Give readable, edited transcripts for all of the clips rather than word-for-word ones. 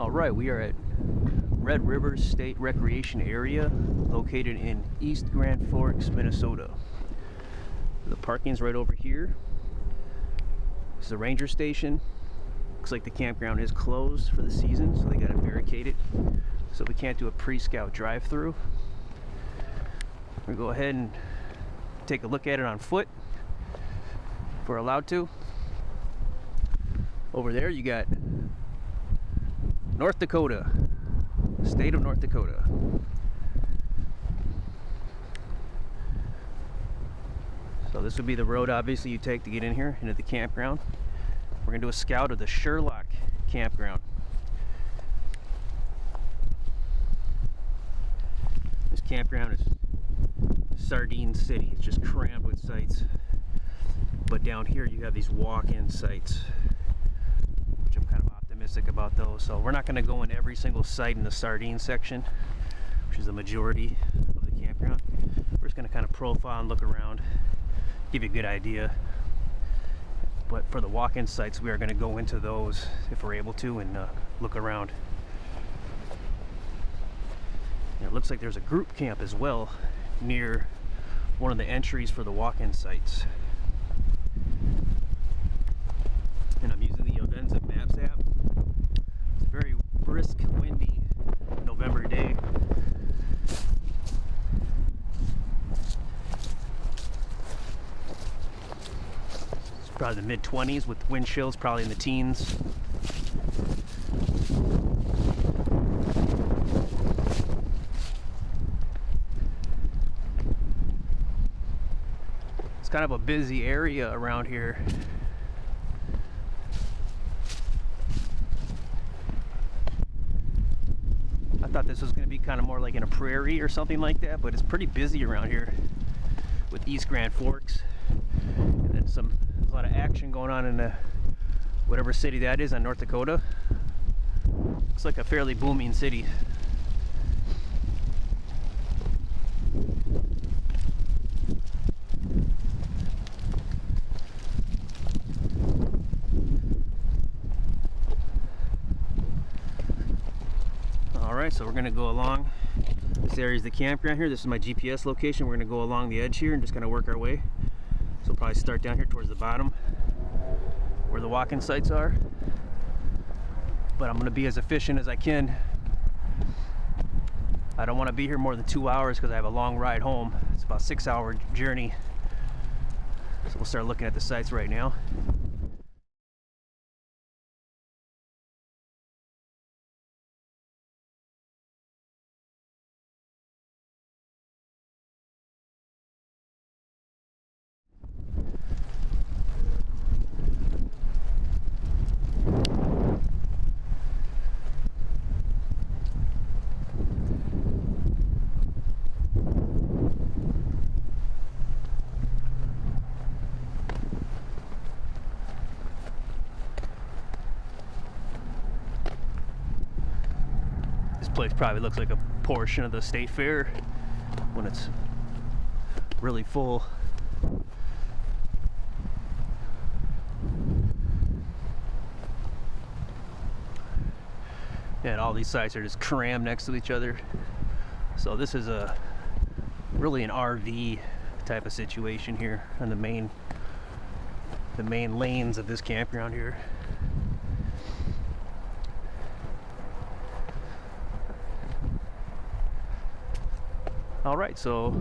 Alright, we are at Red River State Recreation Area located in East Grand Forks, Minnesota. The parking's right over here. This is the ranger station. Looks like the campground is closed for the season, so they got to barricade it. So we can't do a pre-scout drive-through. We'll go ahead and take a look at it on foot if we're allowed to. Over there you got North Dakota, state of North Dakota. So this would be the road obviously you take to get in here into the campground. We're gonna do a scout of the Sherlock campground. This campground is Sardine City. It's just crammed with sites. But down here you have these walk-in sites, which I'm kind of optimistic about those. So we're not going to go in every single site in the Sardine section, which is the majority of the campground. We're just going to kind of profile and look around, give you a good idea. But for the walk-in sites, we are going to go into those if we're able to and look around. And it looks like there's a group camp as well near one of the entries for the walk-in sites. And I'm using the Events and Maps app. It's a very brisk, windy November day. It's probably the mid-20s with wind chills probably in the teens. It's kind of a busy area around here. I thought this was going to be kind of more like in a prairie or something like that, but it's pretty busy around here with East Grand Forks. And then there's a lot of action going on in whatever city that is in North Dakota. Looks like a fairly booming city. Alright, so we're going to go along. This area is the campground here. This is my GPS location. We're going to go along the edge here and just kind of work our way. So we'll probably start down here towards the bottom where the walk-in sites are. But I'm going to be as efficient as I can. I don't want to be here more than 2 hours because I have a long ride home. It's about a 6-hour journey. So we'll start looking at the sites right now. Place probably looks like a portion of the state fair when it's really full. And all these sites are just crammed next to each other. So this is really an RV type of situation here on the main lanes of this campground here. Alright, so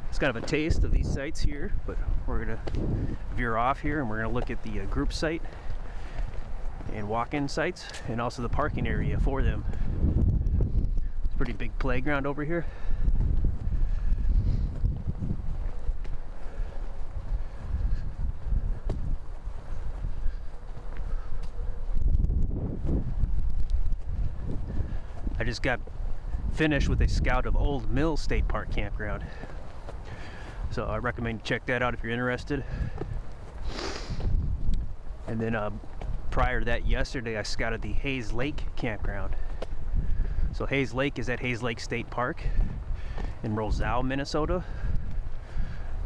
it's kind of a taste of these sites here, but we're going to veer off here and we're going to look at the group site and walk-in sites and also the parking area for them. It's a pretty big playground over here. I just got finished with a scout of Old Mill State Park campground, so I recommend you check that out if you're interested. And then prior to that, yesterday I scouted the Hayes Lake campground. So Hayes Lake is at Hayes Lake State Park in Roselle, Minnesota,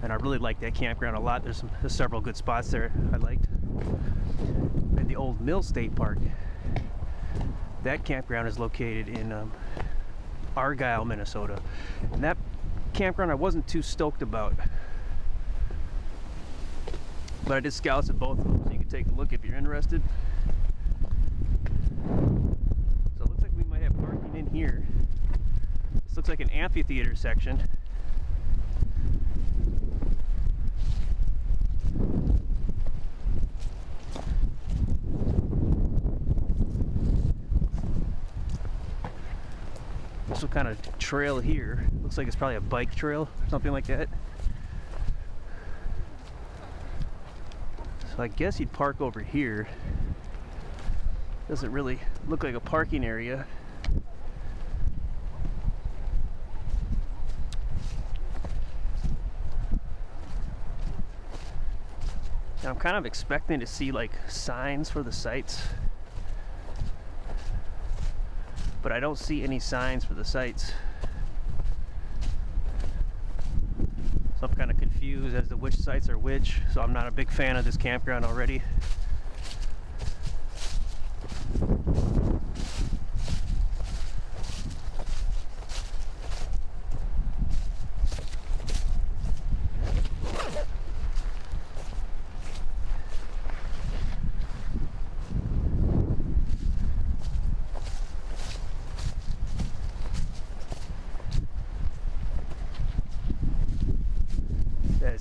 and I really like that campground a lot. There's several good spots there I liked. And the Old Mill State Park That campground is located in Argyle, Minnesota. And that campground I wasn't too stoked about. But I did scouts at both of them, so you can take a look if you're interested. So it looks like we might have parking in here. This looks like an amphitheater section. This kind of trail here looks like it's probably a bike trail, something like that. So I guess you'd park over here. Doesn't really look like a parking area. Now I'm kind of expecting to see like signs for the sites, but I don't see any signs for the sites. So I'm kind of confused as to which sites are which, so I'm not a big fan of this campground already.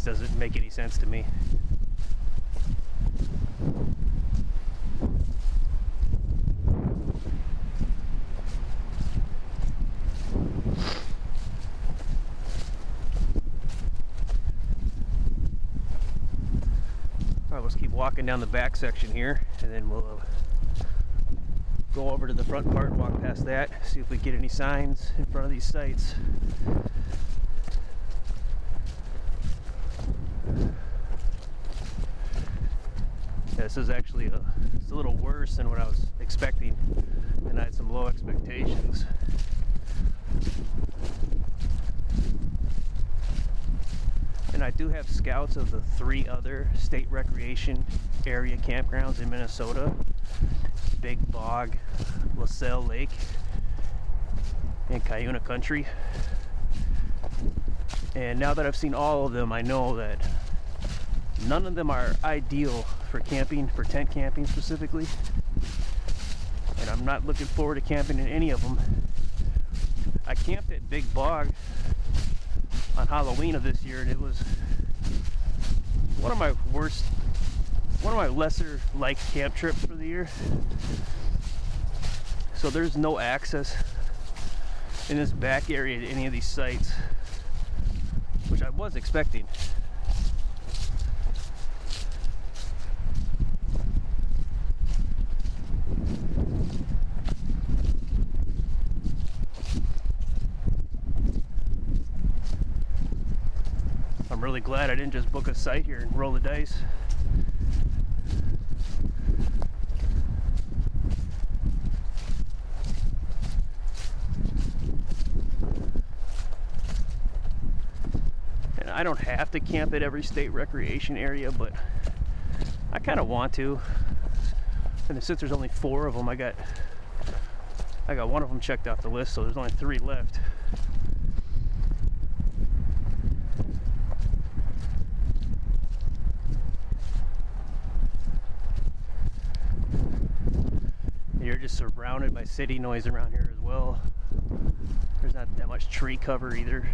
This doesn't make any sense to me. Alright, let's keep walking down the back section here, and then we'll go over to the front part and walk past that, see if we get any signs in front of these sites. This is actually it's a little worse than what I was expecting, and I had some low expectations. And I do have scouts of the 3 other state recreation area campgrounds in Minnesota: Big Bog, LaSalle Lake, and Cuyuna Country. And now that I've seen all of them, I know that none of them are ideal for camping, for tent camping specifically. And I'm not looking forward to camping in any of them. I camped at Big Bog on Halloween of this year, and it was one of my lesser liked camp trips for the year. So there's no access in this back area to any of these sites, which I was expecting. I'm really glad I didn't just book a site here and roll the dice. And I don't have to camp at every state recreation area, but I kind of want to. And since there's only 4 of them, I got one of them checked off the list, so there's only 3 left. You're just surrounded by city noise around here as well. There's not that much tree cover either.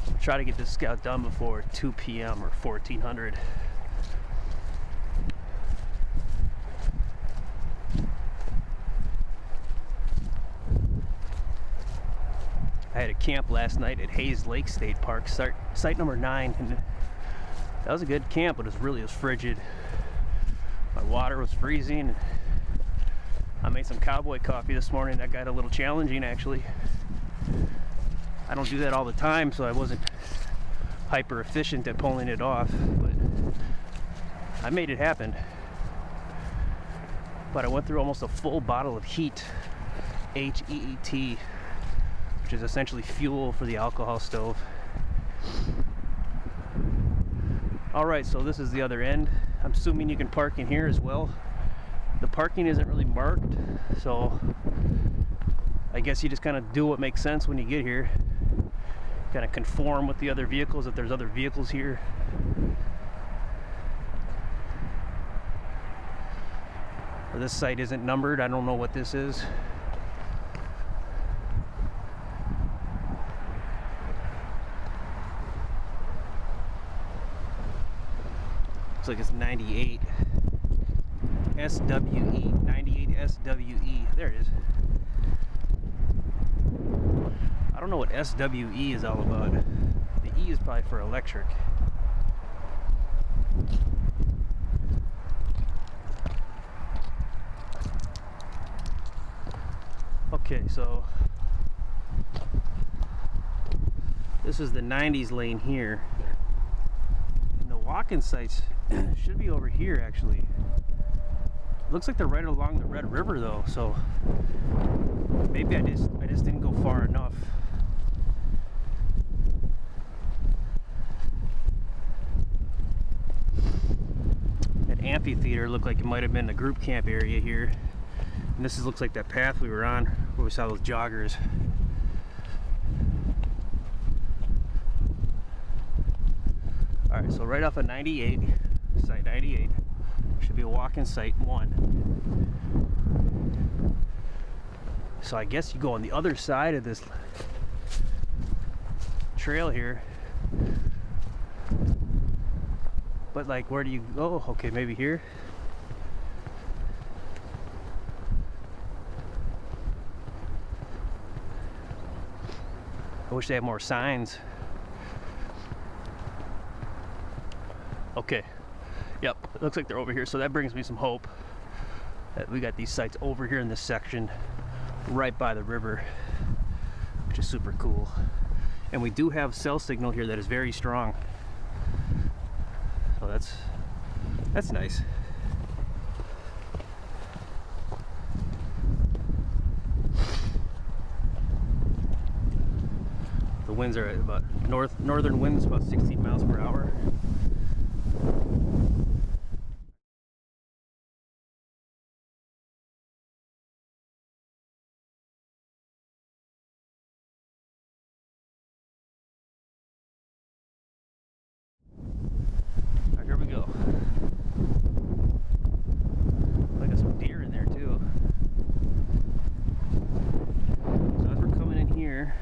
I'll try to get this scout done before 2 p.m. or 1400. I had a camp last night at Hayes Lake State Park, site number 9, and that was a good camp, but it was frigid. My water was freezing. I made some cowboy coffee this morning. That got a little challenging, actually. I don't do that all the time, so I wasn't hyper efficient at pulling it off, but I made it happen. But I went through almost a full bottle of heat, HEET, which is essentially fuel for the alcohol stove. Alright, so this is the other end. I'm assuming you can park in here as well. The parking isn't really marked, so I guess you just kind of do what makes sense when you get here. Kind of conform with the other vehicles if there's other vehicles here. This site isn't numbered. I don't know what this is. Looks like it's 98 SWE. 98 SWE. There it is. I don't know what SWE is all about. The E is probably for electric. Okay, so this is the 90s lane here. And the walk-in sites should be over here actually. Looks like they're right along the Red River though, so maybe I just didn't go far enough. That amphitheater looked like it might have been the group camp area here. And this looks like that path we were on where we saw those joggers. Alright, so right off of 98, site 98, should be a walk-in site 1. So I guess you go on the other side of this trail here. But like, where do you go? Okay, maybe here. I wish they had more signs. Okay, yep, it looks like they're over here, so that brings me some hope that we got these sites over here in this section right by the river, which is super cool. And we do have cell signal here that is very strong, so that's nice. The winds are at about northern winds about 16 miles per hour. Right, here we go. I got some deer in there too. So as we're coming in here,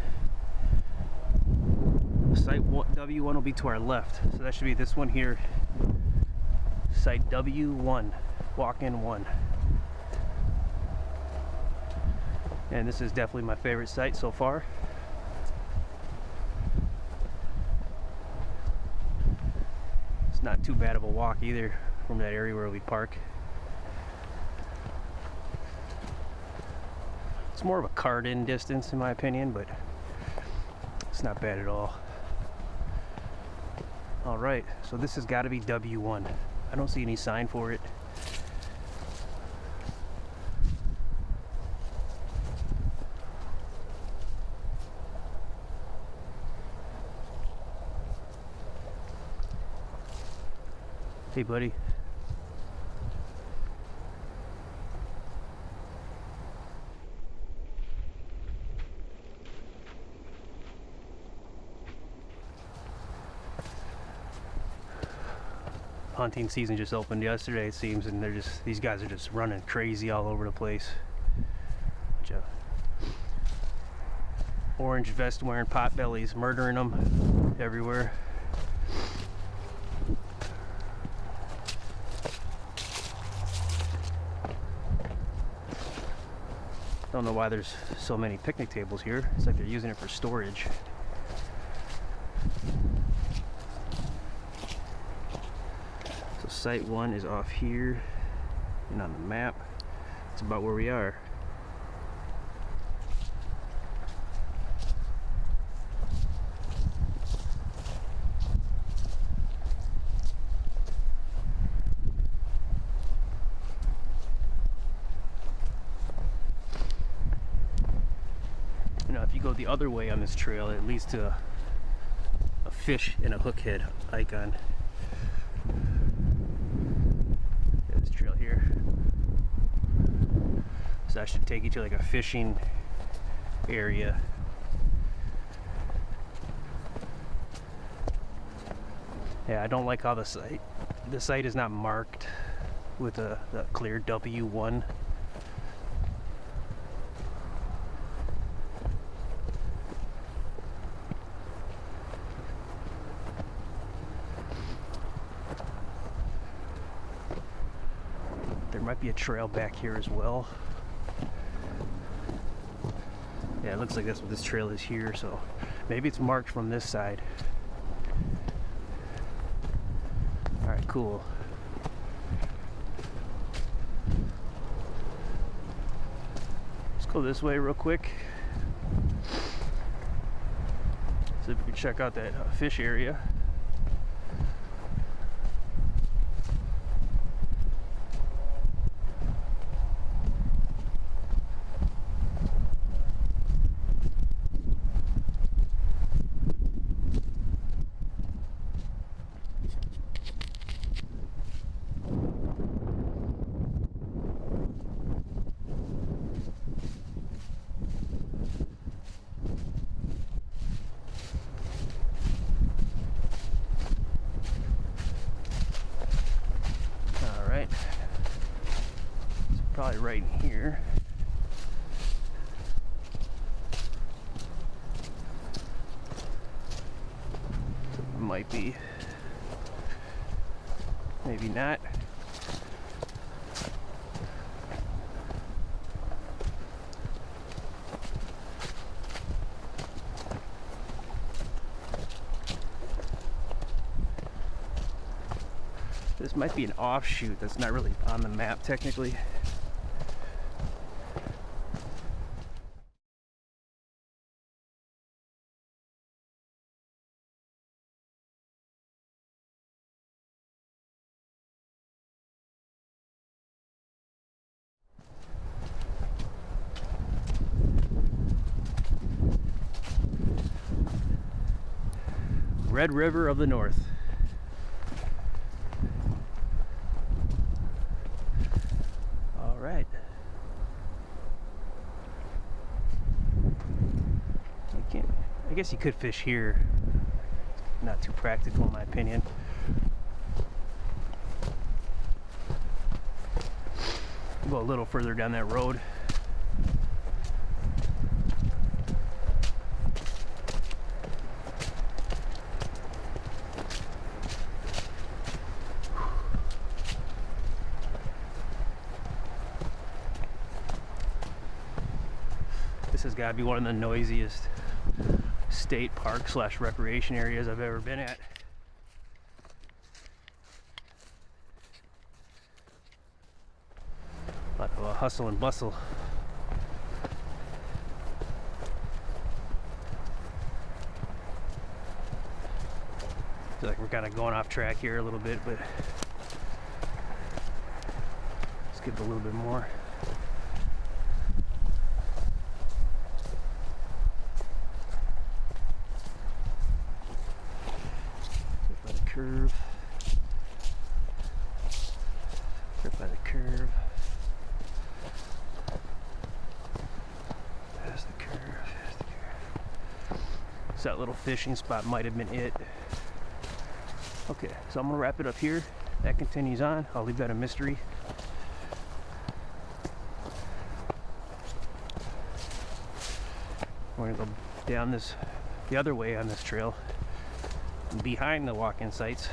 site W1 will be to our left, so that should be this one here. Site W1, walk-in 1. And this is definitely my favorite site so far. It's not too bad of a walk either from that area where we park. It's more of a cart-in distance in my opinion, but it's not bad at all. Alright, so this has got to be W1. I don't see any sign for it. Hey buddy. Hunting season just opened yesterday, it seems, and these guys are just running crazy all over the place. Bunch of orange vest wearing potbellies, murdering them everywhere. Don't know why there's so many picnic tables here. It's like they're using it for storage. Site 1 is off here, and on the map it's about where we are. You know, if you go the other way on this trail, it leads to a fish and a hook head icon. This trail here. So that should take you to like a fishing area. Yeah, I don't like how the site is not marked with the clear W1. There might be a trail back here as well. Yeah, it looks like that's what this trail is here, so maybe it's marked from this side. Alright, cool. Let's go this way real quick. See if we can check out that fish area. Probably right in here. Might be. Maybe not. This might be an offshoot that's not really on the map technically. Red River of the North. All right. I guess you could fish here. Not too practical in my opinion. Go a little further down that road. This has got to be one of the noisiest state park / recreation areas I've ever been at. A lot of hustle and bustle. I feel like we're kind of going off track here a little bit, but let's give it a little bit more. Curve. Right by the curve. There's the curve. There's the curve. So that little fishing spot might have been it. Okay, so I'm gonna wrap it up here. That continues on. I'll leave that a mystery. We're gonna go down the other way on this trail, behind the walk-in sites,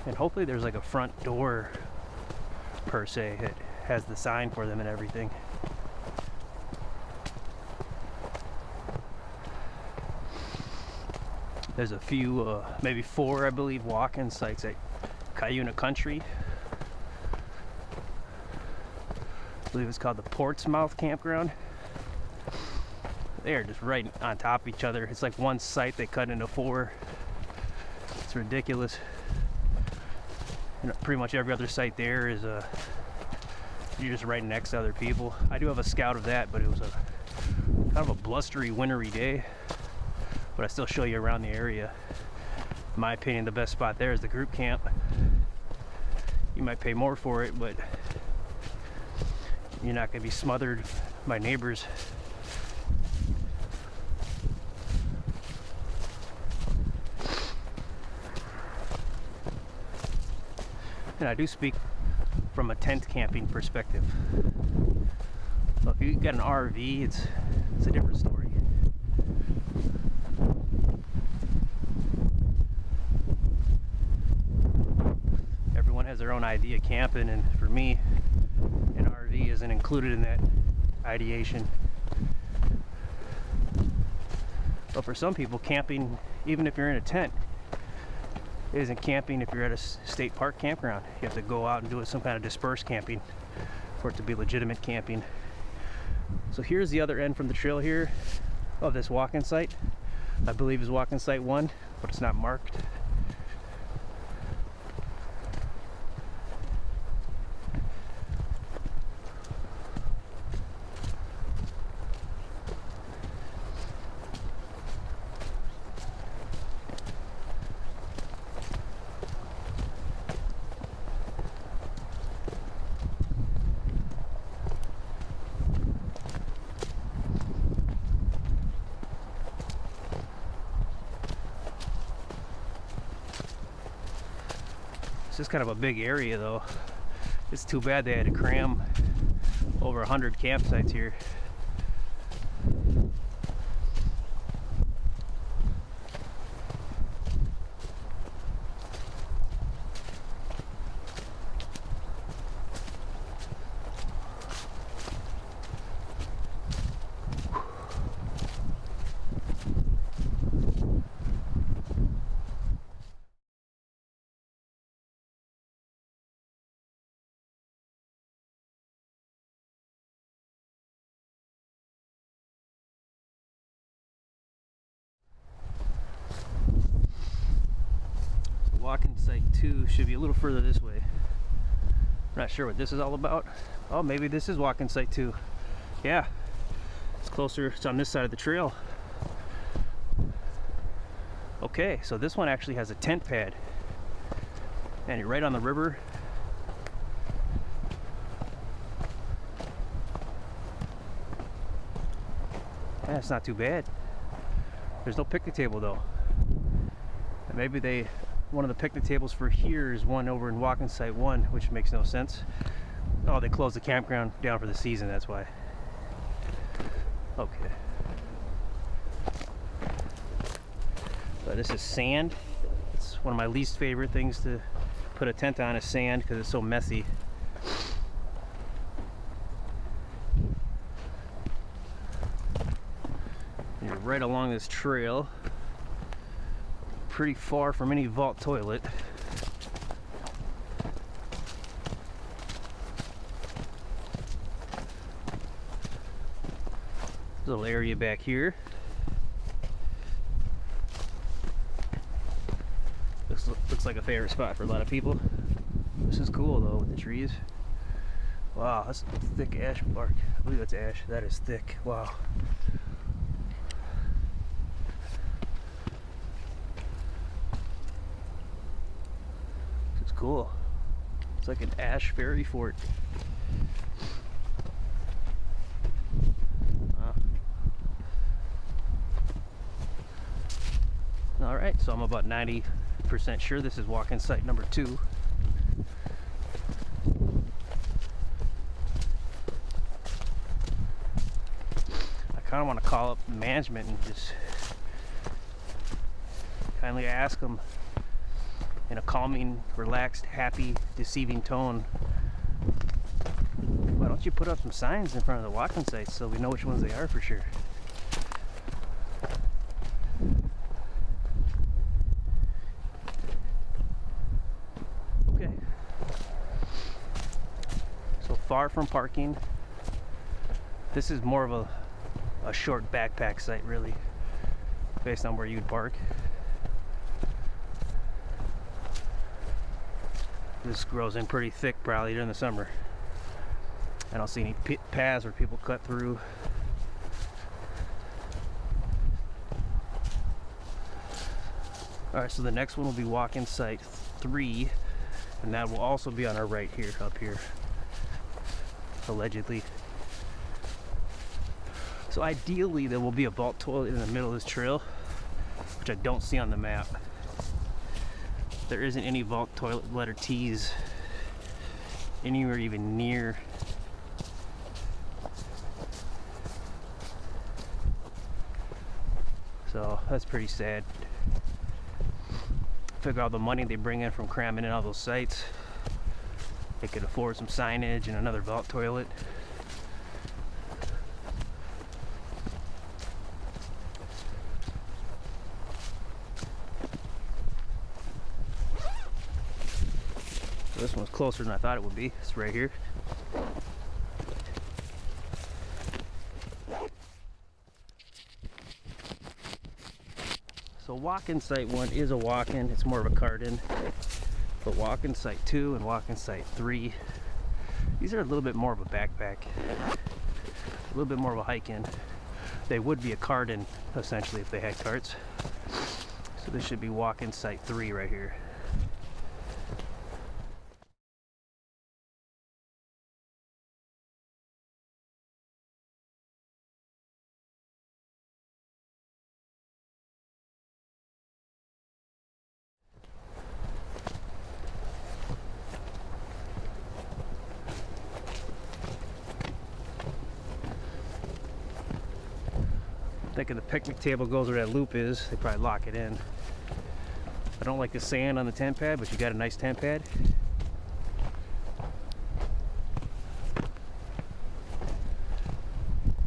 and hopefully there's like a front door per se that has the sign for them and everything. There's a few, maybe 4 I believe, walk-in sites at Cuyuna Country. I believe it's called the Portsmouth Campground. They are just right on top of each other. It's like one site they cut into 4. It's ridiculous. And pretty much every other site there is you're just right next to other people. I do have a scout of that, but it was a kind of a blustery, wintry day. but I still show you around the area. In my opinion, the best spot there is the group camp. You might pay more for it, but you're not going to be smothered by neighbors. And I do speak from a tent camping perspective. So if you got an RV, it's a different story. Everyone has their own idea of camping, and for me, an RV isn't included in that ideation. But for some people, camping, even if you're in a tent, isn't camping if you're at a state park campground. You have to go out and do some kind of dispersed camping for it to be legitimate camping. So here's the other end from the trail here of this walk-in site. I believe is walk-in site 1, but it's not marked. It's just kind of a big area though. It's too bad they had to cram over 100 campsites here. Walking site 2 should be a little further this way. I'm not sure what this is all about. Oh, maybe this is walking site 2. Yeah, it's closer. It's on this side of the trail. Okay, so this one actually has a tent pad, and you're right on the river. Yeah, it's not too bad. There's no picnic table though. And maybe one of the picnic tables for here is one over in walking site 1, which makes no sense. Oh, they closed the campground down for the season, that's why. Okay. So this is sand. It's one of my least favorite things to put a tent on, is sand, because it's so messy. And you're right along this trail, pretty far from any vault toilet. Little area back here. Looks like a favorite spot for a lot of people. This is cool though, with the trees. Wow, that's thick ash bark. I believe that's ash. That is thick. Wow. Cool. It's like an ash fairy fort. Wow. All right, so I'm about 90% sure this is walk-in site number 2. I kind of want to call up management and just kindly ask them in a calming, relaxed, happy, deceiving tone, why don't you put up some signs in front of the walking sites so we know which ones they are for sure? Okay. So far from parking. This is more of a short backpack site really, based on where you'd park. This grows in pretty thick probably during the summer. I don't see any paths where people cut through. Alright, so the next one will be walk-in site 3, and that will also be on our right here, up here, allegedly. So ideally there will be a vault toilet in the middle of this trail, which I don't see on the map. There isn't any vault toilet letter T's anywhere even near. So that's pretty sad. Figure out the money they bring in from cramming in all those sites, they could afford some signage and another vault toilet. So this one's closer than I thought it would be. It's right here. So walk-in site 1 is a walk-in, it's more of a cart-in. But walk-in site 2 and walk-in site 3, these are a little bit more of a backpack, a little bit more of a hike-in. They would be a cart-in essentially if they had carts. So this should be walk-in site 3 right here. Thinking the picnic table goes where that loop is. They probably lock it in. I don't like the sand on the tent pad, but you got a nice tent pad.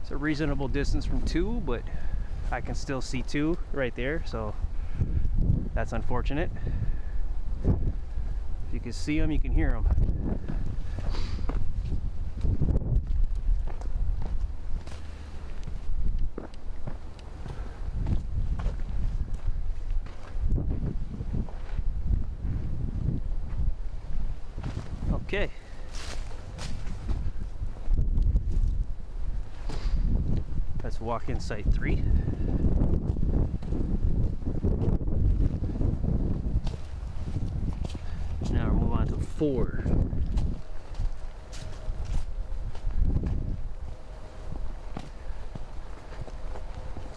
It's a reasonable distance from 2, but I can still see 2 right there, so that's unfortunate. If you can see them, you can hear them. Okay. That's walk-in site 3. Now we'll move on to 4.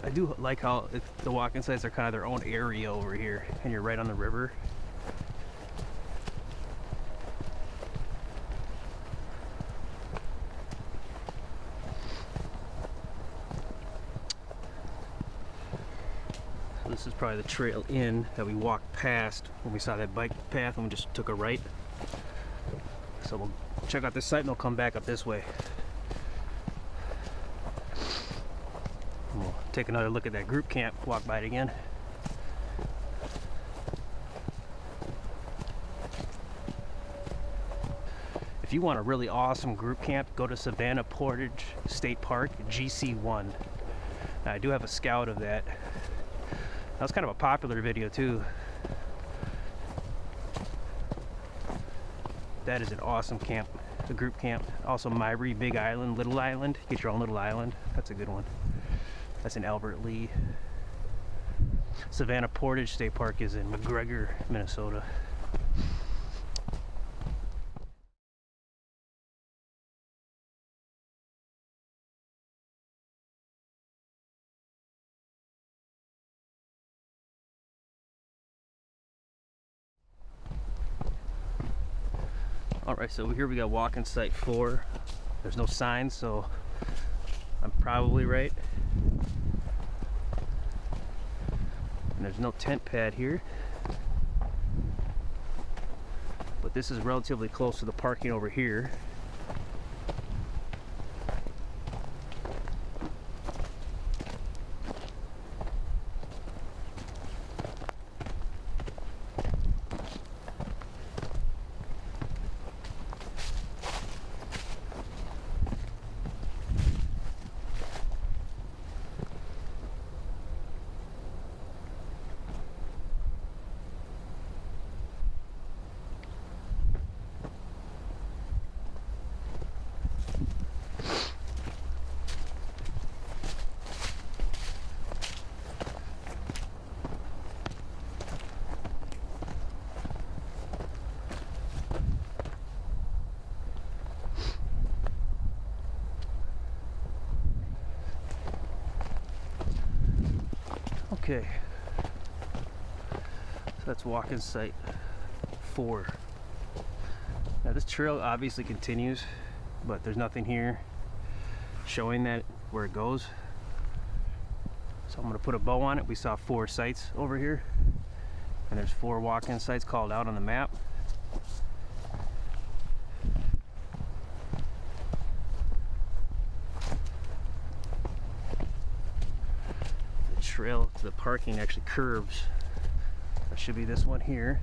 I do like how the walk-in sites are kind of their own area over here, and you're right on the river. This is probably the trail in that we walked past when we saw that bike path and we just took a right. So we'll check out this site and we'll come back up this way. And we'll take another look at that group camp, walk by it again. If you want a really awesome group camp, go to Savannah Portage State Park, GC1. Now, I do have a scout of that. That was kind of a popular video too. That is an awesome camp, a group camp. Also Myrie, Big Island, Little Island. Get your own little island. That's a good one. That's in Albert Lee. Savannah Portage State Park is in McGregor, Minnesota. Alright, so here we got walk-in site 4. There's no signs, so I'm probably right. And there's no tent pad here. But this is relatively close to the parking over here. Okay, so that's walk-in site 4. Now this trail obviously continues, but there's nothing here showing that where it goes. So I'm going to put a bow on it. We saw 4 sites over here, and there's 4 walk-in sites called out on the map. The trail to the parking actually curves. That should be this one here.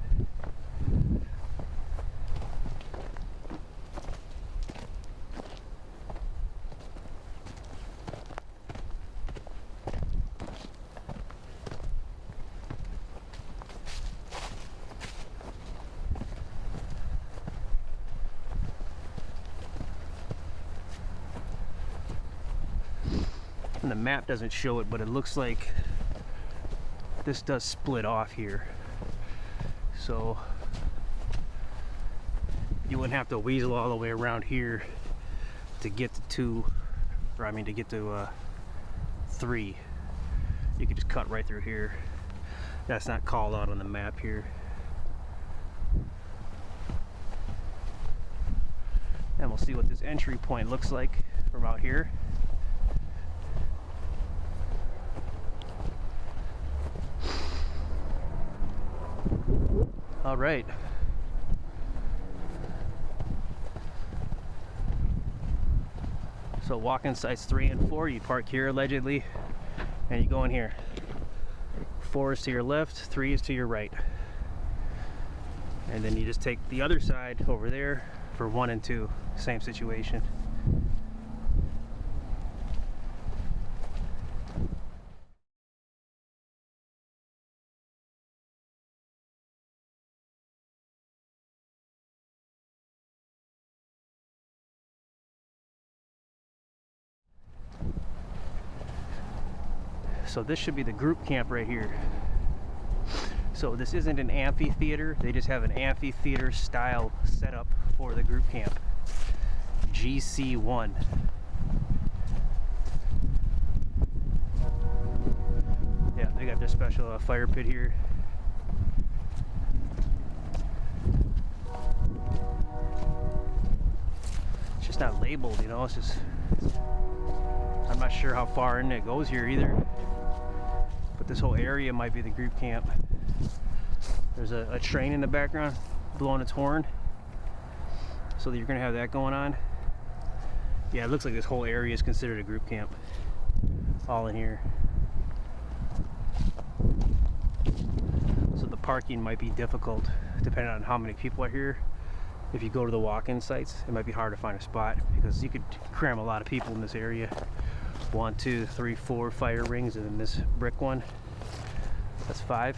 And the map doesn't show it, but it looks like this does split off here. So you wouldn't have to weasel all the way around here to get to 2, or I mean to get to 3. You could just cut right through here. That's not called out on the map here. And we'll see what this entry point looks like from out here. All right. So walk-in sites 3 and 4, you park here allegedly, and you go in here. 4 is to your left, 3 is to your right. And then you just take the other side over there for 1 and 2, same situation. So this should be the group camp right here. So this isn't an amphitheater, they just have an amphitheater style setup for the group camp. GC1. Yeah, they got their special fire pit here. It's just not labeled, you know, it's just, I'm not sure how far in it goes here either. But this whole area might be the group camp. There's a train in the background blowing its horn, so that you're gonna have that going on. Yeah, it looks like this whole area is considered a group camp, all in here. So the parking might be difficult depending on how many people are here. If you go to the walk-in sites, it might be hard to find a spot because you could cram a lot of people in this area. 1, 2, 3, 4 fire rings, and then this brick one, that's 5.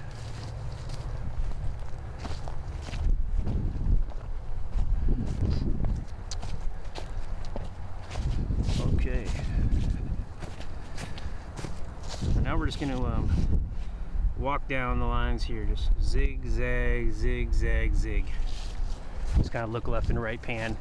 Okay, so now we're just going to walk down the lines here, just zigzag, zigzag, zig. Just kind of look left and right, pan.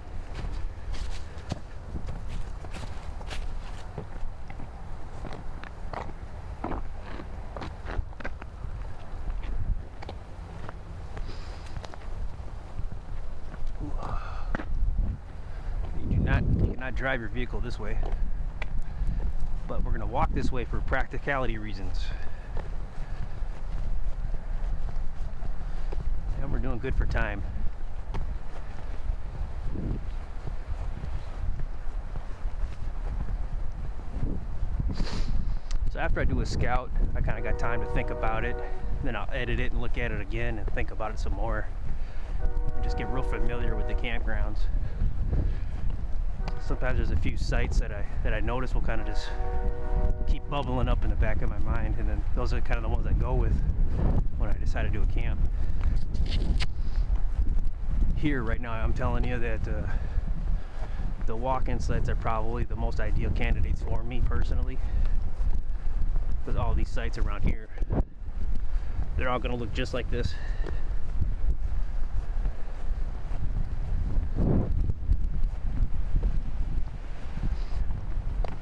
You cannot drive your vehicle this way, but we're going to walk this way for practicality reasons. And we're doing good for time. So after I do a scout, I kind of got time to think about it. Then I'll edit it and look at it again and think about it some more. And just get real familiar with the campgrounds. Sometimes there's a few sites that I notice will kind of just keep bubbling up in the back of my mind, and then those are kind of the ones I go with when I decide to do a camp. Here right now, I'm telling you that the walk-in sites are probably the most ideal candidates for me personally, because all these sites around here, they're all going to look just like this.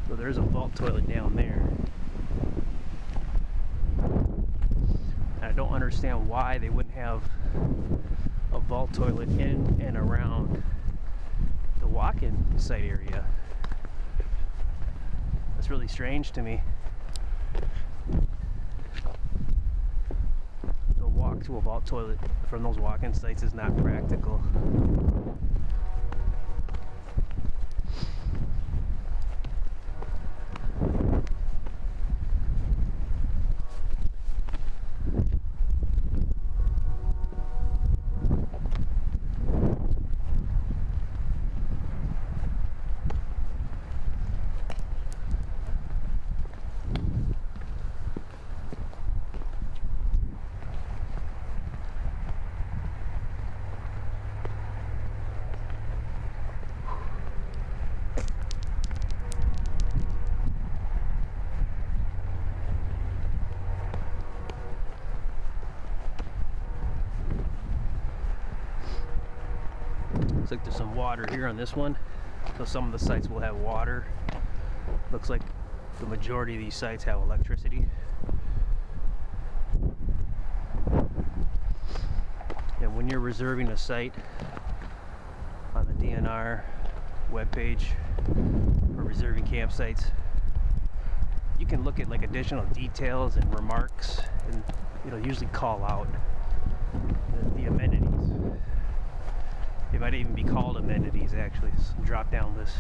So there's a vault toilet down there. don't understand why they wouldn't have a vault toilet in and around the walk-in site area. That's really strange to me. The walk to a vault toilet from those walk-in sites is not practical. Looks like there's some water here on this one, so some of the sites will have water. Looks like the majority of these sites have electricity. And when you're reserving a site on the DNR webpage or reserving campsites, you can look at like additional details and remarks, and it'll usually call out the amenities. They might even be called amenities, actually. So drop down this.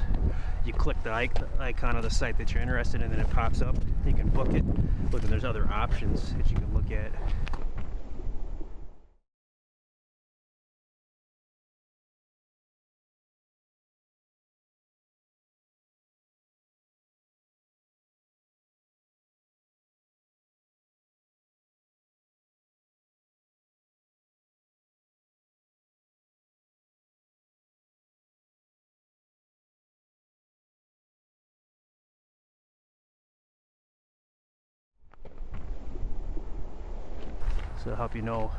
You click the icon of the site that you're interested in, and it pops up. You can book it. Look, and there's other options that you can look at. So it'll help you know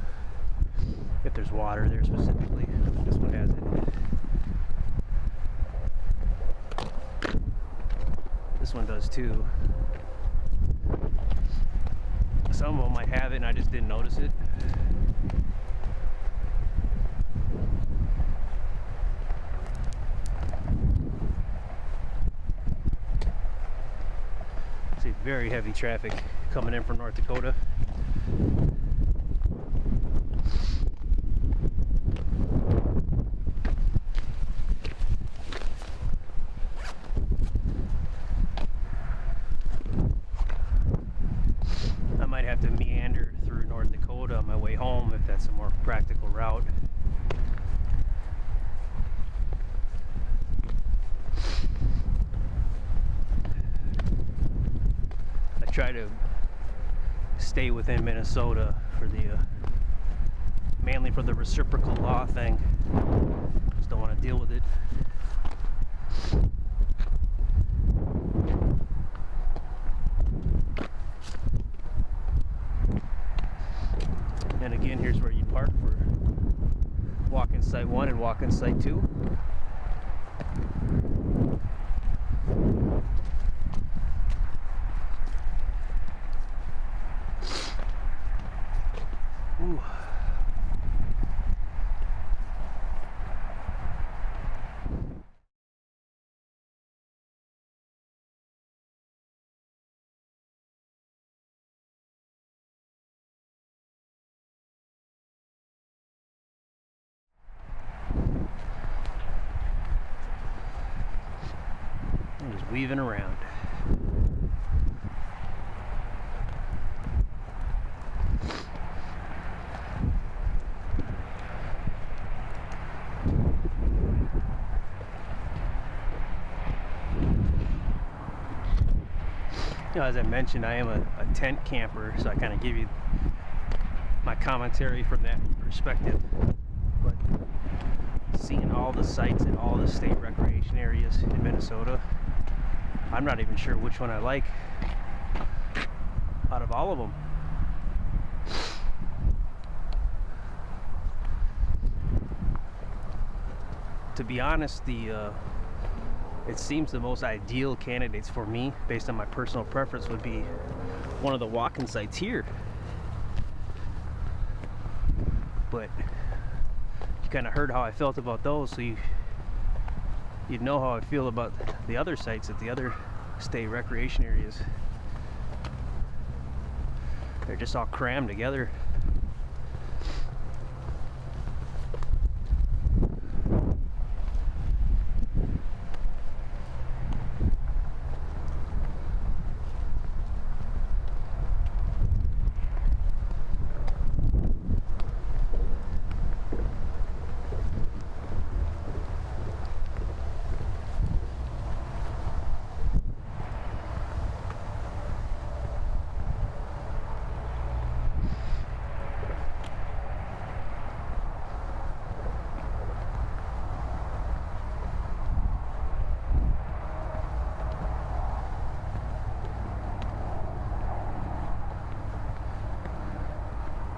if there's water there specifically. This one has it. This one does too. Some of them might have it and I just didn't notice it. See, very heavy traffic coming in from North Dakota. I might have to meander through North Dakota on my way home if that's a more practical route. I try to stay within Minnesota for the mainly for the reciprocal law thing. Just don't want to deal with it. And again, here's where you park for walk-in site 1 and walk-in site 2. Ooh. I'm just weaving around. You know, as I mentioned, I am a tent camper, so I kind of give you my commentary from that perspective. But seeing all the sites in all the state recreation areas in Minnesota, I'm not even sure which one I like out of all of them. To be honest, it seems the most ideal candidates for me, based on my personal preference, would be one of the walk-in sites here. but you kind of heard how I felt about those, so you'd know how I feel about the other sites at the other state recreation areas. They're just all crammed together.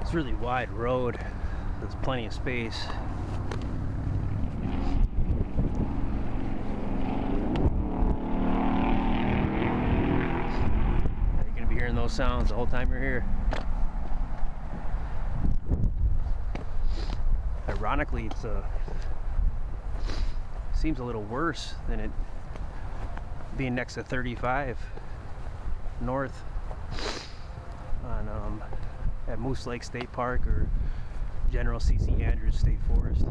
It's a really wide road. There's plenty of space. You're gonna be hearing those sounds the whole time you're here. Ironically, it's seems a little worse than it being next to 35 north on at Moose Lake State Park or General C.C. Andrews State Forest.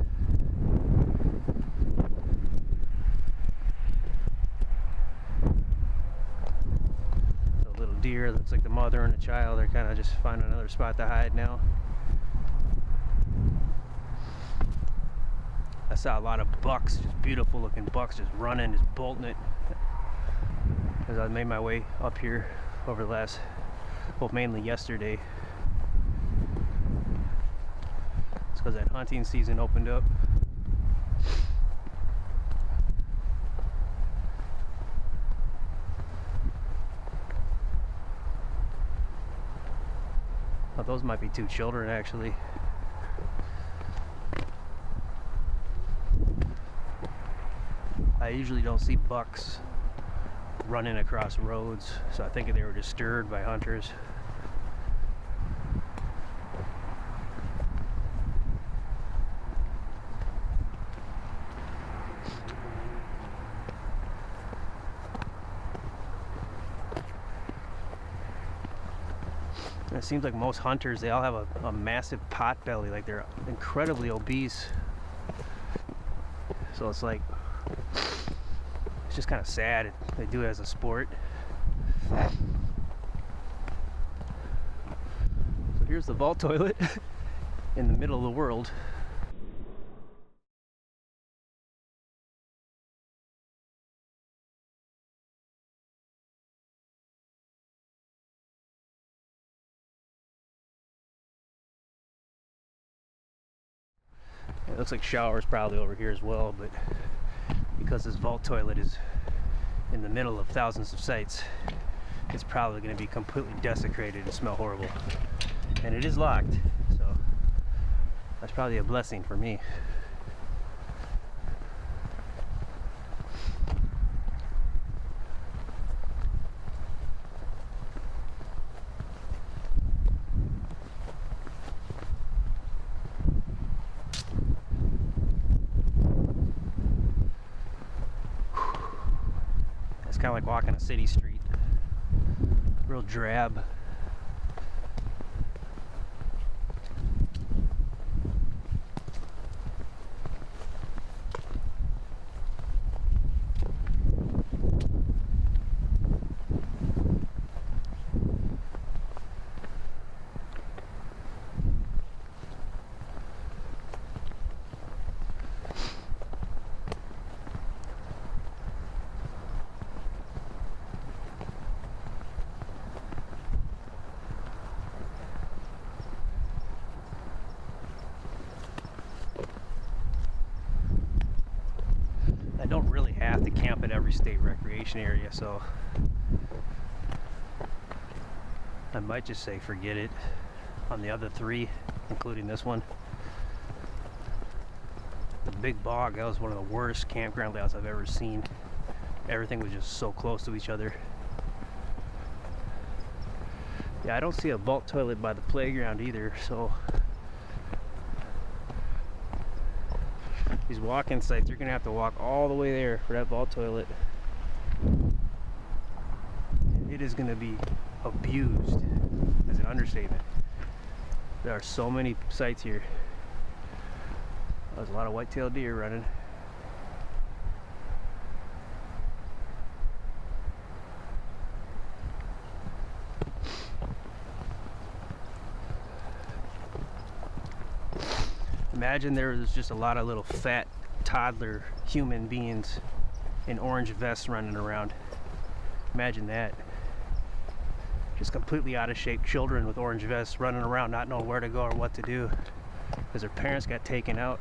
The little deer, looks like the mother and the child are kind of just finding another spot to hide now. I saw a lot of bucks, just beautiful looking bucks, just running, just bolting it. As I made my way up here over the last, well, mainly yesterday. It's because that hunting season opened up. Oh, those might be two children actually. I usually don't see bucks running across roads, so I think they were disturbed by hunters. And it seems like most hunters, they all have a massive pot belly, like they're incredibly obese. So it's like, it's just kind of sad. They do it as a sport. So here's the vault toilet in the middle of the world. It looks like showers probably over here as well, but because this vault toilet is in the middle of thousands of sites, it's probably going to be completely desecrated and smell horrible. And it is locked, so that's probably a blessing for me. Kind of like walking a city street, real drab. Don't really have to camp at every state recreation area, so I might just say forget it on the other three, including this one. The Big Bog, that was one of the worst campground layouts I've ever seen. Everything was just so close to each other. Yeah, I don't see a vault toilet by the playground either, so these walk-in sites, you're gonna have to walk all the way there for that vault toilet. It is gonna be abused, as an understatement. There are so many sites here. There's a lot of white-tailed deer running. Imagine there was just a lot of little fat toddler human beings in orange vests running around. Imagine that. Just completely out of shape children with orange vests running around not knowing where to go or what to do because their parents got taken out.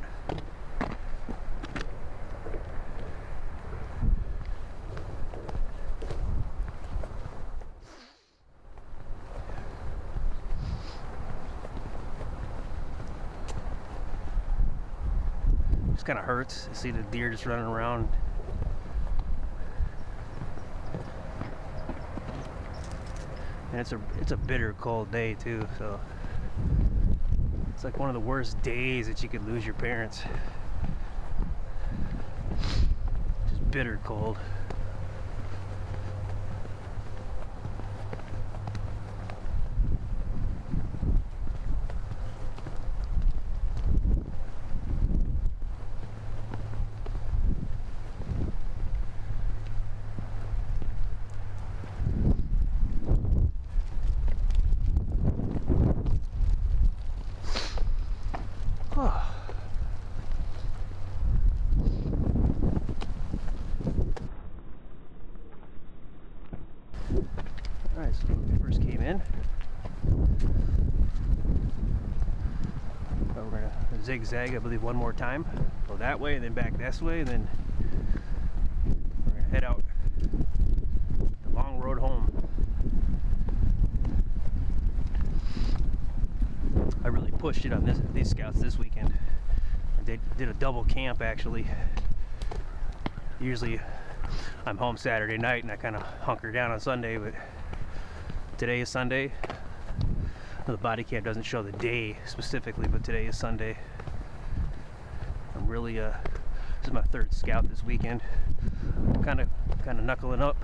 Just kind of hurts to see the deer just running around. And it's a bitter cold day too, so it's like one of the worst days that you could lose your parents. Just bitter cold. Alright, so when we first came in, we're going to zigzag, I believe, one more time. Go that way and then back this way, and then we're going to head out the long road home. I really pushed it on these scouts this weekend. They did a double camp actually. Usually I'm home Saturday night and I kind of hunker down on Sunday, but today is Sunday. The body cam doesn't show the day specifically, but today is Sunday. I'm really this is my third scout this weekend. I'm kind of knuckling up,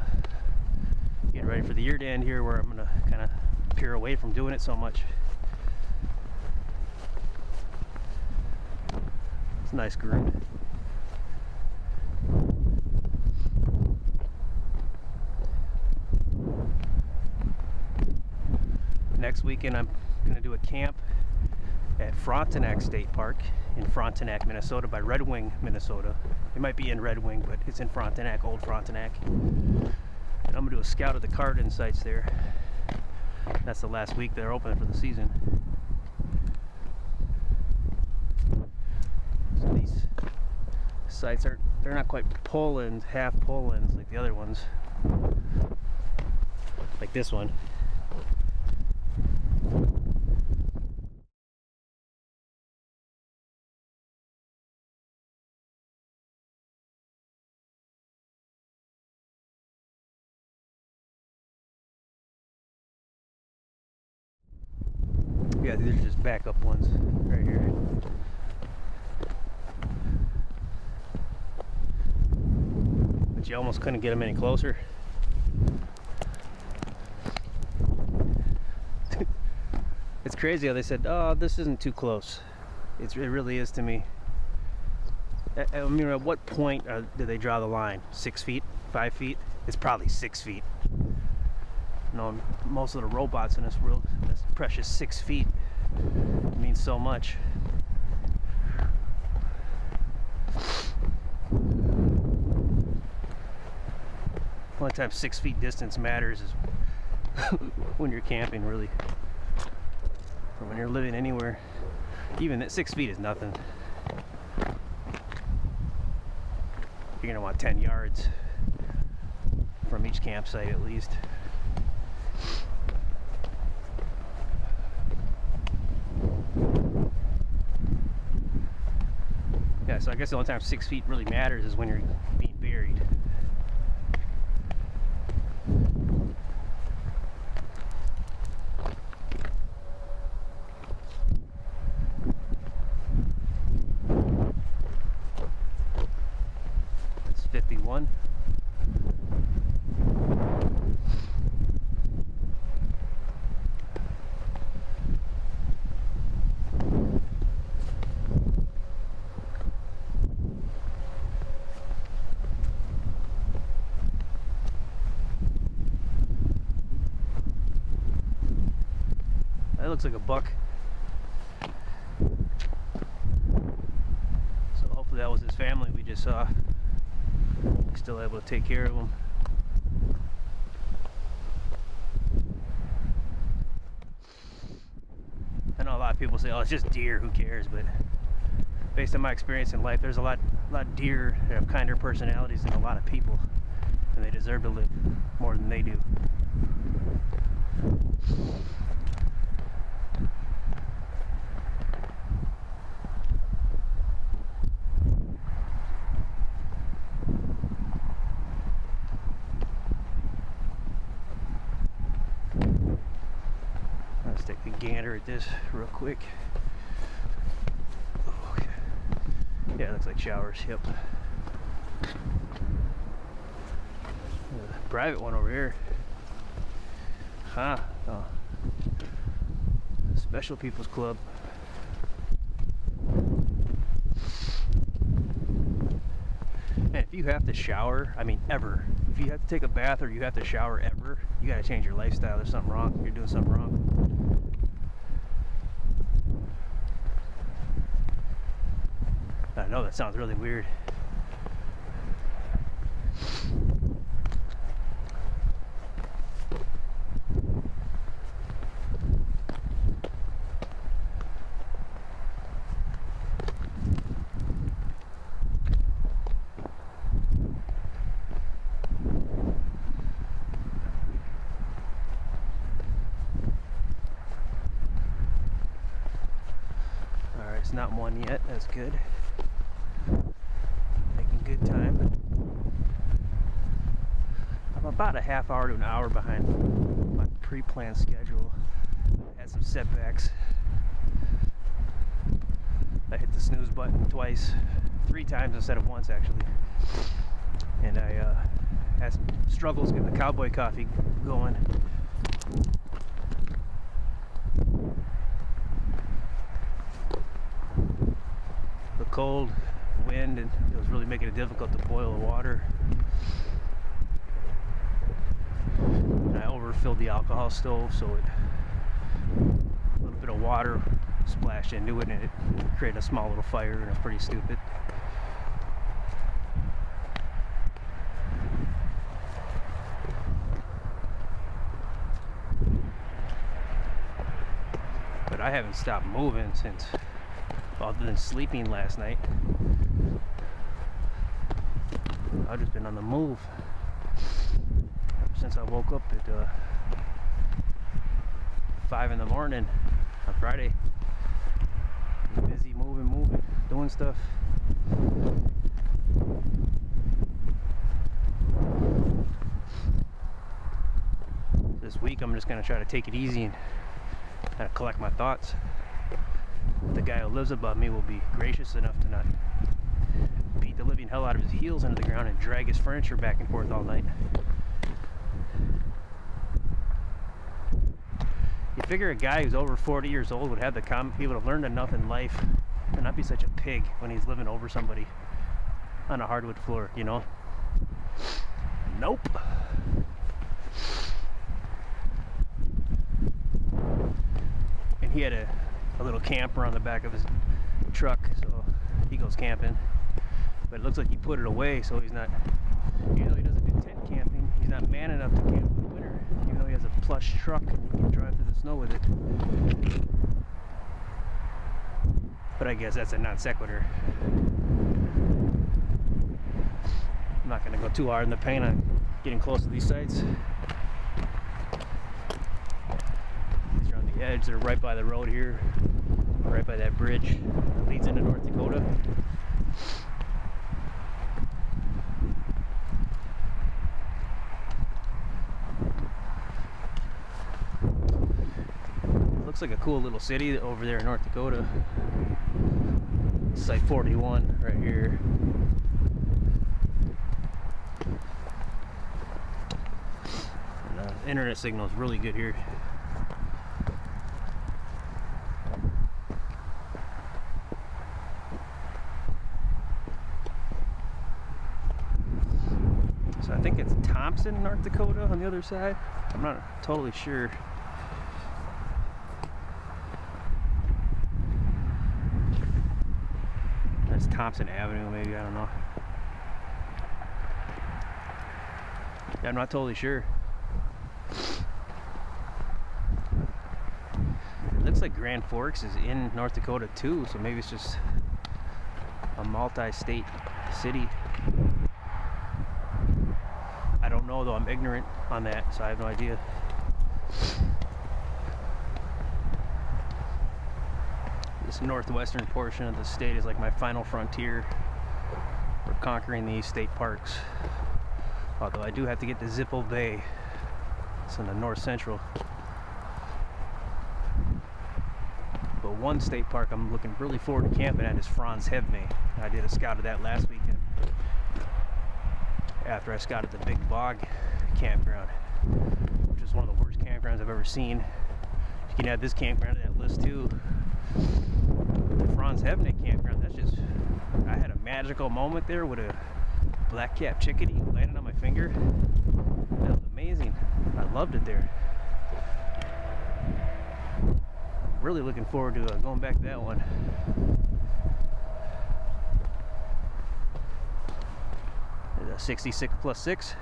getting ready for the year to end here, where I'm gonna kind of peer away from doing it so much. It's a nice groom. Next weekend I'm going to do a camp at Frontenac State Park in Frontenac, Minnesota, by Red Wing, Minnesota. It might be in Red Wing, but it's in Frontenac, Old Frontenac. And I'm going to do a scout of the Cardin sites there. That's the last week they're open for the season. So these sites they're not quite pull-ins, half pull-ins like the other ones. Like this one. Yeah, these are just backup ones right here. But you almost couldn't get them any closer. It's crazy how they said, oh, this isn't too close. It really is to me. I mean, at what point do they draw the line? 6 feet? 5 feet? It's probably 6 feet. You know, most of the robots in this world, this precious 6 feet, it means so much. The only time 6 feet distance matters is when you're camping, really, or when you're living anywhere. Even at 6 feet is nothing. You're gonna want 10 yards from each campsite at least. Yeah, so I guess the only time 6 feet really matters is when you're being buried. 51. That looks like a buck. So hopefully that was his family we just saw. Still able to take care of him. I know a lot of people say, oh, it's just deer, who cares? But based on my experience in life, there's a lot of deer that have kinder personalities than a lot of people, and they deserve to live more than they do. Let's take a gander at this real quick. Okay. Yeah, it looks like showers, yep. There's a private one over here. Huh? Oh. Special People's Club. And if you have to shower, I mean ever, if you have to take a bath or you have to shower ever, you gotta change your lifestyle. There's something wrong. You're doing something wrong. I know that sounds really weird. Alright, it's not one yet. That's good. Making good time. I'm about a half hour to an hour behind my pre-planned schedule. I had some setbacks. I hit the snooze button twice, 3 times instead of once actually. And I had some struggles getting the cowboy coffee going. The cold, wind, and it was really making it difficult to boil the water. And I overfilled the alcohol stove, so a little bit of water splashed into it and it created a small little fire, and it was pretty stupid. But I haven't stopped moving since, other than sleeping last night. I've just been on the move ever since I woke up at 5 in the morning on Friday. Busy moving, doing stuff. This week I'm just going to try to take it easy and kind of collect my thoughts. The guy who lives above me will be gracious enough to not beat the living hell out of his heels into the ground and drag his furniture back and forth all night. You figure a guy who's over 40 years old would have he would have learned enough in life to not be such a pig when he's living over somebody on a hardwood floor, you know? Nope. And he had a little camper on the back of his truck, so he goes camping. But it looks like he put it away, so he's not, even though he doesn't do tent camping, he's not man enough to camp in the winter, even though he has a plush truck and he can drive through the snow with it. But I guess that's a non sequitur. I'm not going to go too hard in the paint on getting close to these sites. These are on the edge, they're right by the road here, right by that bridge that leads into North Dakota. Looks like a cool little city over there in North Dakota. Site 41 right here. internet signal is really good here. So I think it's Thompson, North Dakota on the other side. I'm not totally sure. That's Thompson Avenue, maybe, I don't know. Yeah, I'm not totally sure. It looks like Grand Forks is in North Dakota too, so maybe it's just a multi-state city. I don't know though, I'm ignorant on that, so I have no idea. This northwestern portion of the state is like my final frontier for conquering these state parks. Although I do have to get to Zippel Bay. It's in the north central. But one state park I'm looking really forward to camping at is Franz Hevme. I did a scout of that last weekend after I scouted the Big Bog campground, which is one of the worst campgrounds I've ever seen. You can add this campground to that list too. The Franz Hevme campground, that's just, I had a magical moment there with a black-capped chickadee landed on my finger. That was amazing. I loved it there. Really looking forward to going back to that one. There's a 66 plus 6.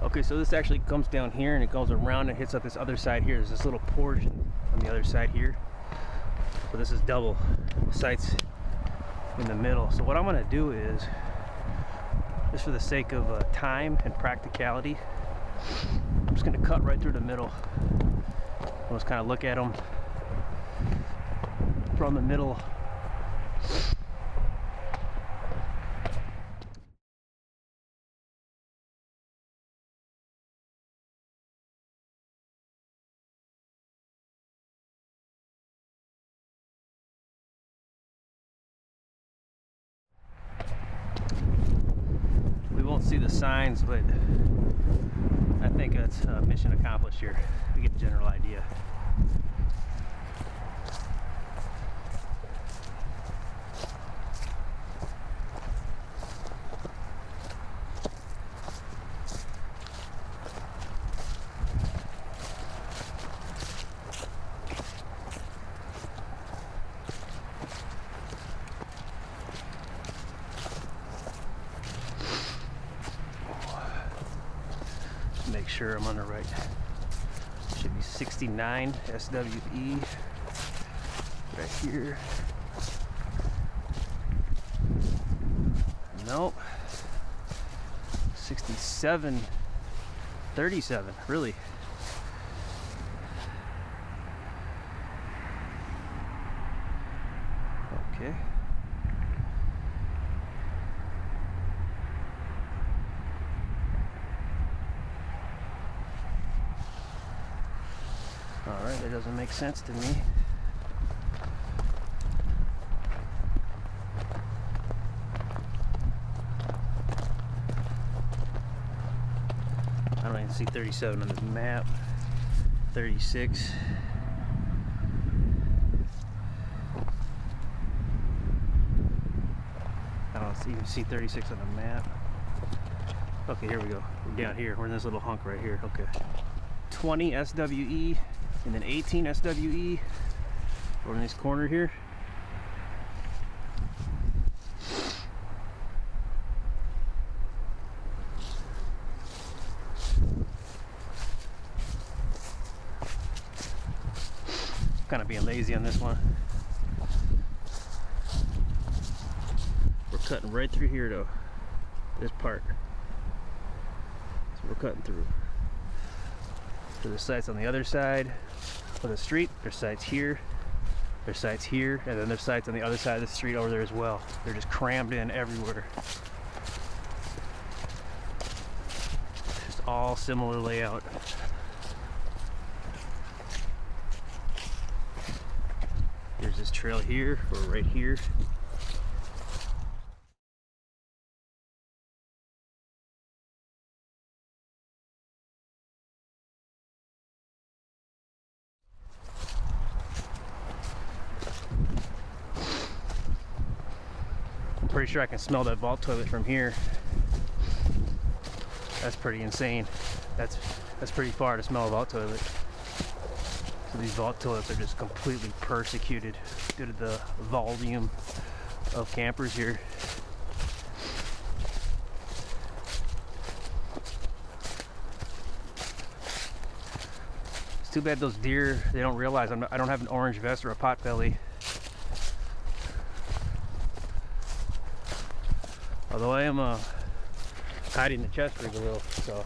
Okay, so this actually comes down here and it goes around and hits up this other side here. There's this little portion on the other side here. So this is double sites in the middle. So what I'm going to do is, just for the sake of time and practicality, I'm just going to cut right through the middle. I'll just kind of look at them from the middle. We won't see the signs, but I think it's mission accomplished here. We get the general idea. Make sure I'm on the right. Should be 69 SWE right here. Nope. 67 37, really. Okay. Alright, that doesn't make sense to me. I don't even see 37 on this map. 36. I don't even see 36 on the map. Okay, here we go. We're down here. We're in this little hunk right here. Okay. 20 SWE and then 18 SWE over in this corner here. Kind of being lazy on this one. We're cutting right through here though, this part. So we're cutting through. So there's sites on the other side of the street, there's sites here, there's sites here, and then there's sites on the other side of the street over there as well. They're just crammed in everywhere. Just all similar layout. There's this trail here, or right here. Pretty sure I can smell that vault toilet from here. That's pretty insane. That's pretty far to smell a vault toilet. So these vault toilets are just completely persecuted due to the volume of campers here. It's too bad those deer, they don't realize I don't have an orange vest or a pot belly. Although I am hiding the chest rig a little, so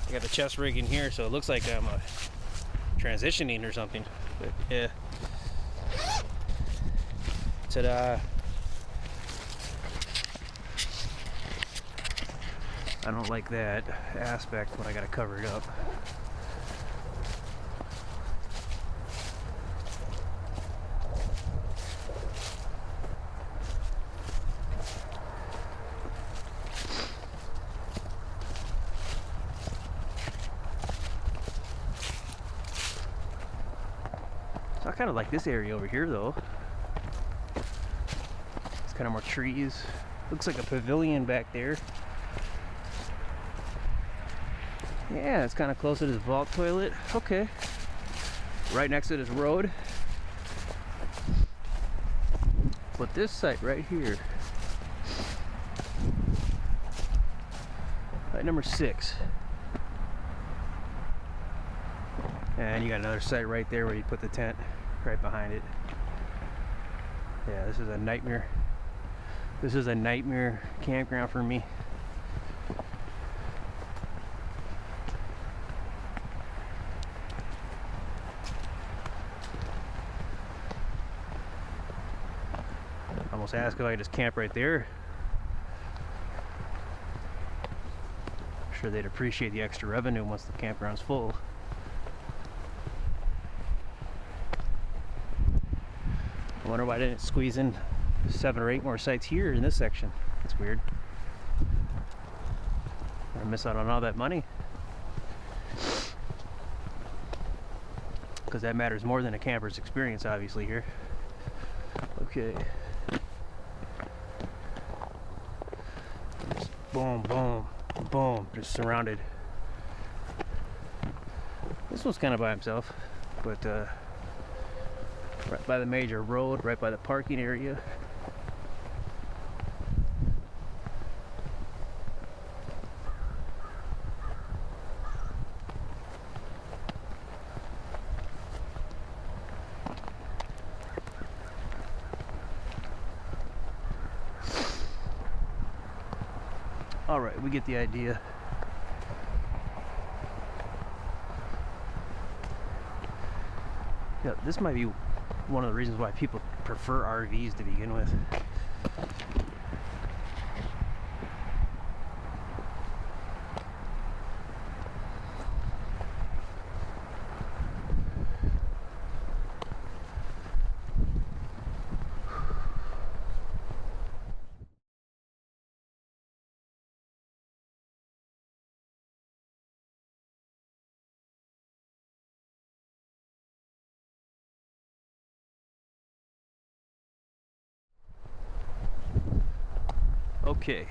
I got the chest rig in here, so it looks like I'm transitioning or something. But yeah, ta-da! I don't like that aspect, but I gotta cover it up. So I kind of like this area over here though. It's kind of more trees. Looks like a pavilion back there. Yeah, it's kind of closer to the vault toilet. Okay. Right next to this road. But this site right here, site number 6. And you got another site right there where you put the tent, right behind it. Yeah, this is a nightmare. This is a nightmare campground for me. I almost asked if I could just camp right there. I'm sure they'd appreciate the extra revenue once the campground's full. I wonder why I didn't squeeze in 7 or 8 more sites here in this section. That's weird. I'm gonna miss out on all that money. Because that matters more than a camper's experience, obviously, here. Okay. Just boom, boom, boom. Just surrounded. This one's kind of by himself, but right by the major road, right by the parking area. All right, we get the idea. Yeah, this might be one of the reasons why people prefer RVs to begin with. Okay.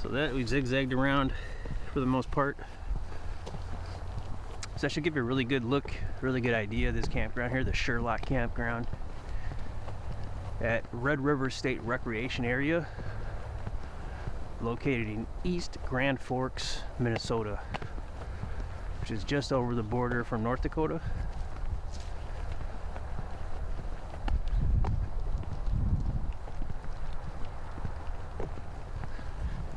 So that we zigzagged around for the most part. So that should give you a really good look, really good idea of this campground here, the Sherlock Campground at Red River State Recreation Area, located in East Grand Forks, Minnesota, which is just over the border from North Dakota.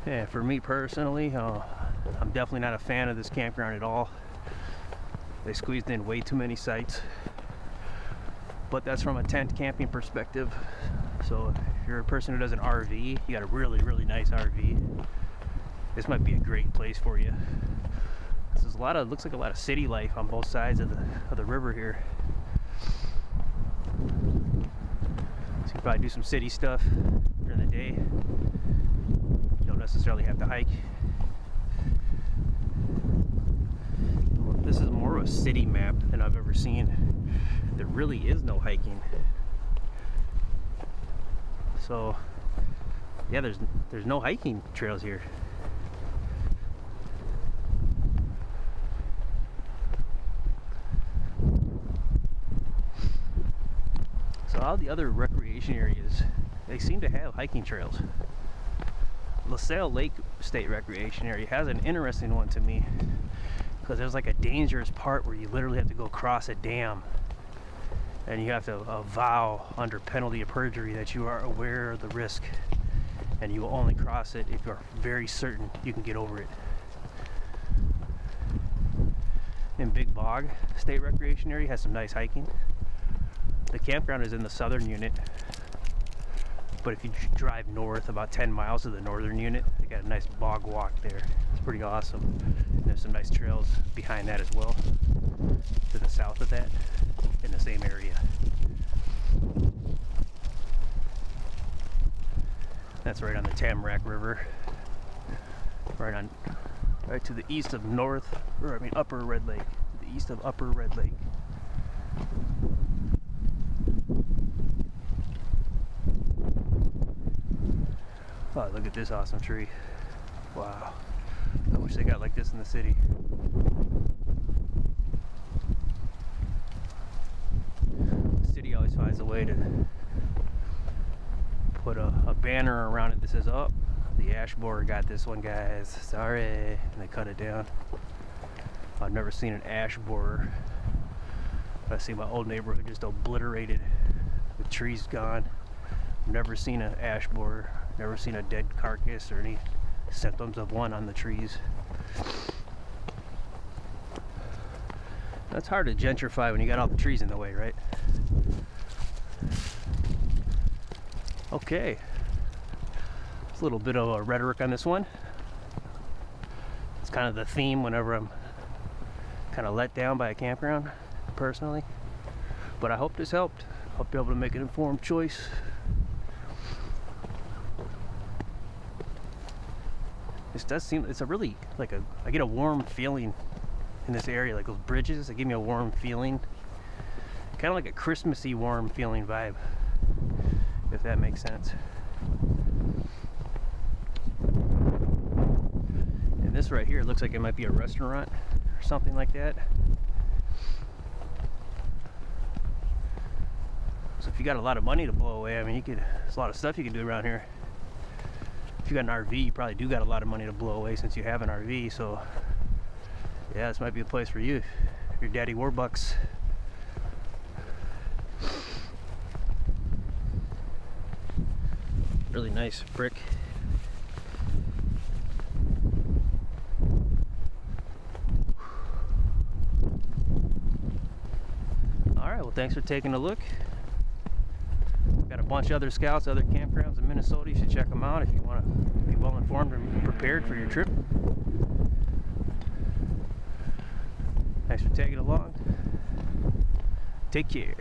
Yeah, for me personally, I'm definitely not a fan of this campground at all. They squeezed in way too many sites. But that's from a tent camping perspective. So if you're a person who does an RV, you got a really, really nice RV, this might be a great place for you. There's a lot of, looks like a lot of city life on both sides of the river here. So you can probably do some city stuff during the day. Don't necessarily have to hike. This is more a city map than I've ever seen. There really is no hiking. So yeah, there's no hiking trails here. So all the other recreation areas, they seem to have hiking trails. LaSalle Lake State Recreation Area has an interesting one to me, because there's like a dangerous part where you literally have to go across a dam, and you have to vow under penalty of perjury that you are aware of the risk, and you will only cross it if you're very certain you can get over it. In Big Bog State Recreation Area has some nice hiking. The campground is in the southern unit, but if you drive north about 10 miles to the northern unit, they got a nice bog walk there. It's pretty awesome. And there's some nice trails behind that as well, to the south of that, in the same area. That's right on the Tamarack River, right to the east of Upper Red Lake, to the east of Upper Red Lake. Oh, look at this awesome tree. Wow. I wish they got like this in the city. The city always finds a way to put a banner around it that says, "Oh, the ash borer got this one, guys. Sorry." And they cut it down. I've never seen an ash borer. I see my old neighborhood just obliterated with trees gone. I've never seen an ash borer. Never seen a dead carcass or any symptoms of one on the trees. That's hard to gentrify when you got all the trees in the way, right? Okay. It's a little bit of a rhetoric on this one. It's kind of the theme whenever I'm kind of let down by a campground, personally. But I hope this helped. Hope you're able to make an informed choice. This does seem, it's a really, I get a warm feeling in this area, like those bridges, they give me a warm feeling. Kind of like a Christmassy warm feeling vibe, if that makes sense. And this right here looks like it might be a restaurant or something like that. So if you got a lot of money to blow away, I mean, there's a lot of stuff you can do around here. If you got an RV, you probably do got a lot of money to blow away since you have an RV, so yeah, this might be a place for you, your daddy Warbucks. Really nice brick. Alright, well, thanks for taking a look. Got a bunch of other scouts, other campgrounds in Minnesota. You should check them out if you want to be well informed and prepared for your trip. Thanks for tagging along. Take care.